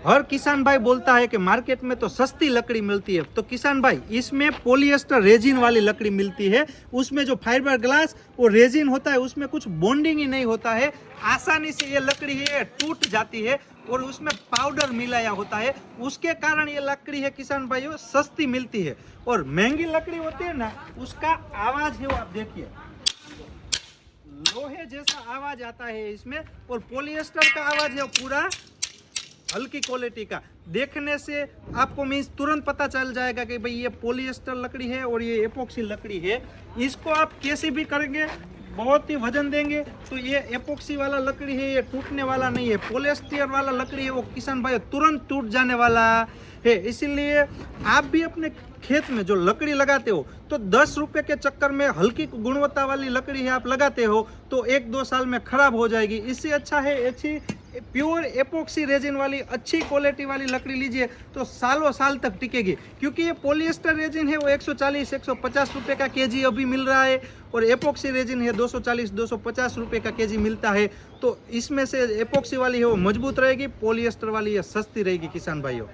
हर किसान भाई बोलता है कि मार्केट में तो सस्ती लकड़ी मिलती है, तो किसान भाई इसमें पॉलिएस्टर रेजिन वाली लकड़ी मिलती है। उसमें जो फाइबर ग्लास और रेजिन होता है उसमें कुछ बॉन्डिंग ही नहीं होता है, आसानी से ये लकड़ी है टूट जाती है और उसमें पाउडर मिलाया होता है। उसके कारण ये लकड़ी है किसान भाइयों सस्ती मिलती है। और महंगी लकड़ी होती है ना, उसका आवाज है वो आप देखिए, लोहे जैसा आवाज आता है इसमें, और पॉलिएस्टर का आवाज है पूरा हल्की क्वालिटी का। देखने से आपको मीन्स तुरंत पता चल जाएगा कि भाई ये पॉलिएस्टर लकड़ी है और ये एपोक्सी लकड़ी है। इसको आप कैसे भी करेंगे, बहुत ही वजन देंगे तो ये एपोक्सी वाला लकड़ी है, ये टूटने वाला नहीं है। पॉलिएस्टर वाला लकड़ी है वो किसान भाई तुरंत टूट जाने वाला है। इसीलिए आप भी अपने खेत में जो लकड़ी लगाते हो तो 10 रुपए के चक्कर में हल्की गुणवत्ता वाली लकड़ी है आप लगाते हो तो 1-2 साल में खराब हो जाएगी। इससे अच्छा है अच्छी प्योर एपोक्सी रेजिन वाली अच्छी क्वालिटी वाली लकड़ी लीजिए तो सालों साल तक टिकेगी। क्योंकि ये पॉलिएस्टर रेजिन है वो 140-150 रुपए का केजी अभी मिल रहा है और एपोक्सी रेजिन है 240-250 रुपए का केजी मिलता है। तो इसमें से एपोक्सी वाली है वो मजबूत रहेगी, पॉलिएस्टर वाली है सस्ती रहेगी किसान भाइयों।